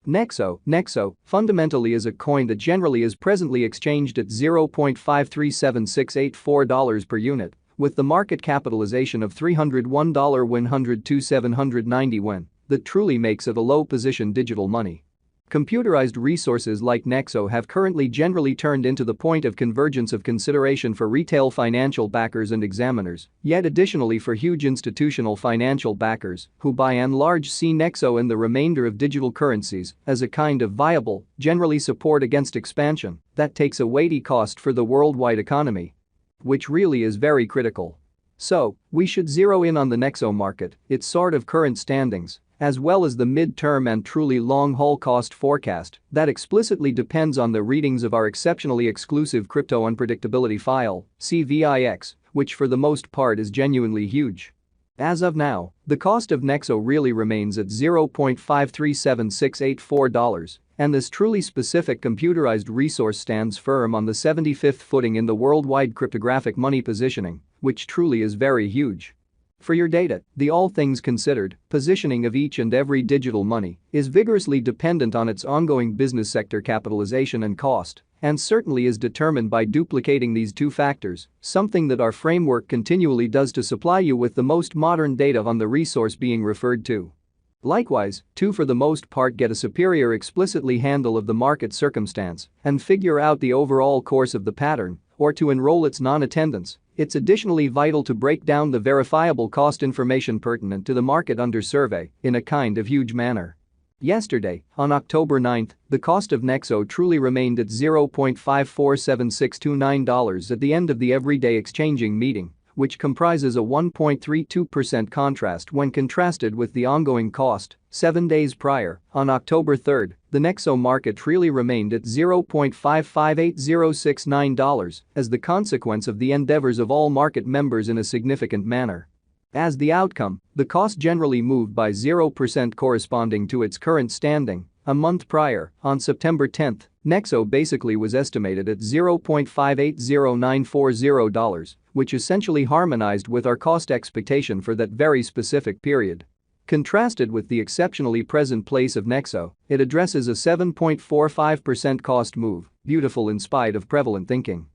Nexo fundamentally is a coin that generally is presently exchanged at $0.537684 per unit, with the market capitalization of $301,102,790 that truly makes it a low-position digital money. Computerized resources like Nexo have currently generally turned into the point of convergence of consideration for retail financial backers and examiners, yet additionally for huge institutional financial backers who by and large see Nexo and the remainder of digital currencies as a kind of viable, generally support against expansion that takes a weighty cost for the worldwide economy, which really is very critical. So, we should zero in on the Nexo market, its sort of current standings, as well as the mid-term and truly long-haul cost forecast that explicitly depends on the readings of our exceptionally exclusive crypto unpredictability file, CVIX, which for the most part is genuinely huge. As of now, the cost of Nexo really remains at $0.537684, and this truly specific computerized resource stands firm on the 75th footing in the worldwide cryptographic money positioning, which truly is very huge. For your data, the all things considered positioning of each and every digital money is vigorously dependent on its ongoing business sector capitalization and cost, and certainly is determined by duplicating these two factors, something that our framework continually does to supply you with the most modern data on the resource being referred to. Likewise, to for the most part get a superior explicitly handle of the market circumstance and figure out the overall course of the pattern, or to enroll its non-attendance. It's additionally vital to break down the verifiable cost information pertinent to the market under survey in a kind of huge manner. Yesterday, on October 9, the cost of Nexo truly remained at $0.547629 at the end of the everyday exchanging meeting, which comprises a 1.32% contrast when contrasted with the ongoing cost. 7 days prior, on October 3, the Nexo market really remained at $0.558069 as the consequence of the endeavors of all market members in a significant manner. As the outcome, the cost generally moved by 0% corresponding to its current standing. A month prior, on September 10, Nexo basically was estimated at $0.580940, which essentially harmonized with our cost expectation for that very specific period. Contrasted with the exceptionally present place of Nexo, it addresses a 7.45% cost move, beautiful in spite of prevalent thinking.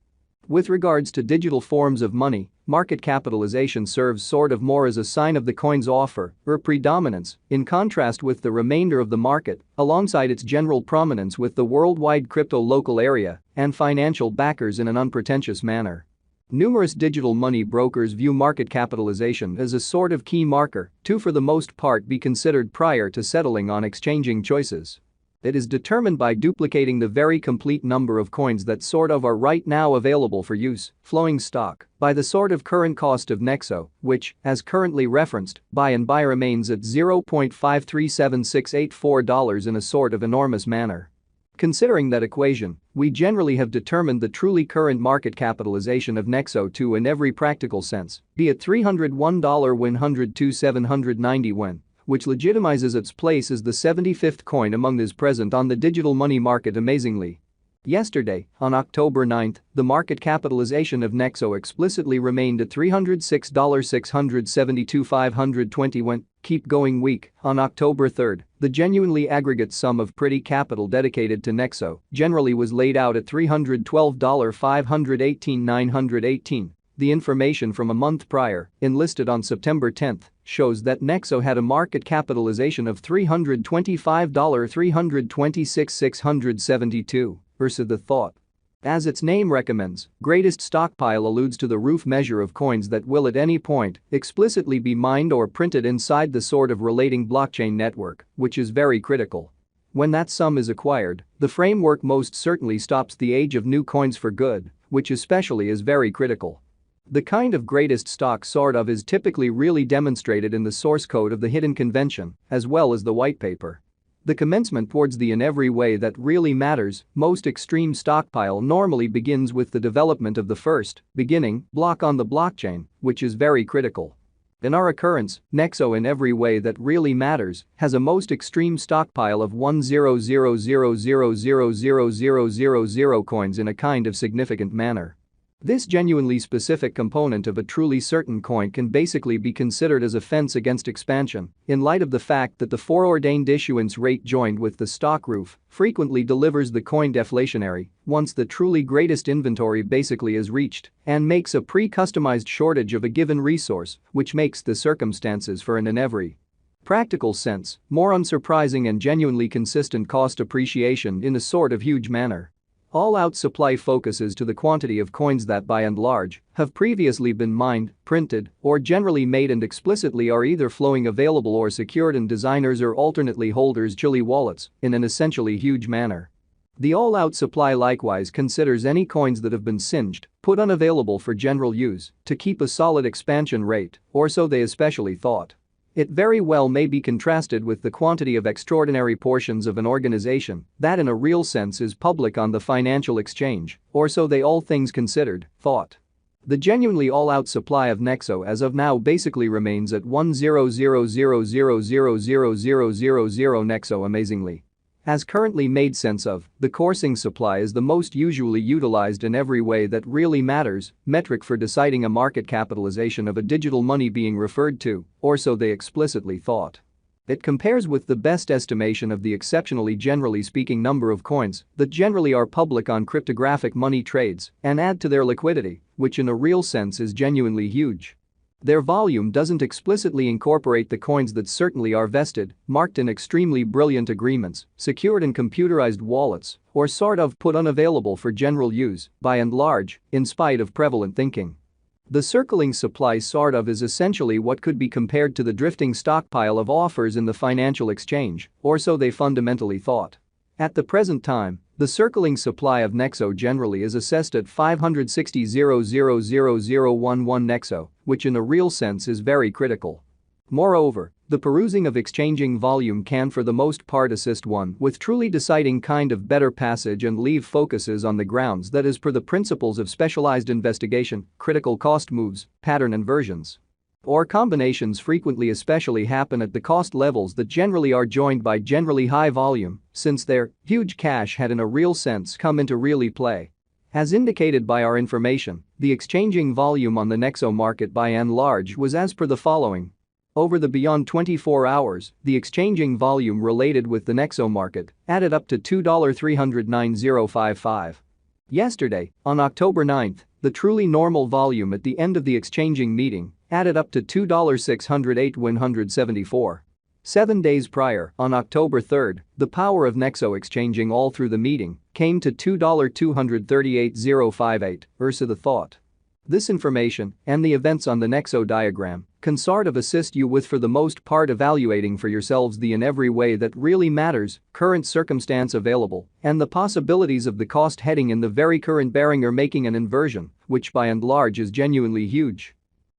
With regards to digital forms of money, market capitalization serves sort of more as a sign of the coin's offer or predominance, in contrast with the remainder of the market, alongside its general prominence with the worldwide crypto local area and financial backers in an unpretentious manner. Numerous digital money brokers view market capitalization as a sort of key marker to for the most part be considered prior to settling on exchanging choices. It is determined by duplicating the very complete number of coins that sort of are right now available for use, flowing stock, by the sort of current cost of Nexo, which, as currently referenced, by and by remains at $0.537684 in a sort of enormous manner. Considering that equation, we generally have determined the truly current market capitalization of Nexo to in every practical sense, be it $301,102,790, which legitimizes its place as the 75th coin among those present on the digital money market amazingly. Yesterday, on October 9, the market capitalization of Nexo explicitly remained at $306,672,520. Keep going week, on October 3, the genuinely aggregate sum of pretty capital dedicated to Nexo generally was laid out at $312,518,918. The information from a month prior, enlisted on September 10, shows that Nexo had a market capitalization of $325,326,672 versus the thought. As its name recommends, greatest stockpile alludes to the roof measure of coins that will at any point explicitly be mined or printed inside the sort of relating blockchain network, which is very critical. When that sum is acquired, the framework most certainly stops the age of new coins for good, which especially is very critical. The kind of greatest stock sort of is typically really demonstrated in the source code of the hidden convention, as well as the white paper. The commencement towards the in every way that really matters, most extreme stockpile normally begins with the development of the first, beginning, block on the blockchain, which is very critical. In our occurrence, Nexo in every way that really matters has a most extreme stockpile of 100,000,000 coins in a kind of significant manner. This genuinely specific component of a truly certain coin can basically be considered as a fence against expansion, in light of the fact that the foreordained issuance rate joined with the stock roof frequently delivers the coin deflationary once the truly greatest inventory basically is reached and makes a pre-customized shortage of a given resource, which makes the circumstances for an in every practical sense more unsurprising and genuinely consistent cost appreciation in a sort of huge manner. All-out supply focuses to the quantity of coins that by and large have previously been mined, printed, or generally made and explicitly are either flowing available or secured in designers or alternately holders' chilly wallets in an essentially huge manner. The all-out supply likewise considers any coins that have been singed, put unavailable for general use, to keep a solid expansion rate, or so they especially thought. It very well may be contrasted with the quantity of extraordinary portions of an organization that in a real sense is public on the financial exchange, or so they all things considered, thought. The genuinely all-out supply of Nexo as of now basically remains at 100,000,000 Nexo amazingly. As currently made sense of, the coursing supply is the most usually utilized in every way that really matters metric for deciding a market capitalization of a digital money being referred to, or so they explicitly thought. It compares with the best estimation of the exceptionally generally speaking number of coins that generally are public on cryptographic money trades and add to their liquidity, which in a real sense is genuinely huge. Their volume doesn't explicitly incorporate the coins that certainly are vested, marked in extremely brilliant agreements, secured in computerized wallets, or sort of put unavailable for general use, by and large, in spite of prevalent thinking. The circling supply sort of is essentially what could be compared to the drifting stockpile of offers in the financial exchange, or so they fundamentally thought. At the present time, the circling supply of Nexo generally is assessed at 560,000,011 Nexo, which in a real sense is very critical. Moreover, the perusing of exchanging volume can for the most part assist one with truly deciding kind of better passage and leave focuses on the grounds that is per the principles of specialized investigation, critical cost moves, pattern inversions. Or combinations frequently especially happen at the cost levels that generally are joined by generally high volume, since their huge cash had in a real sense come into really play. As indicated by our information, the exchanging volume on the Nexo market by and large was as per the following. Over the beyond 24 hours, the exchanging volume related with the Nexo market added up to $2,309,055. Yesterday, on October 9, the truly normal volume at the end of the exchanging meeting added up to $2,608,174. 7 days prior, on October 3, the power of Nexo exchanging all through the meeting came to $2,238,058, versus the thought. This information and the events on the Nexo diagram can sort of assist you with for the most part evaluating for yourselves the in every way that really matters, current circumstance available, and the possibilities of the cost heading in the very current bearing or making an inversion, which by and large is genuinely huge.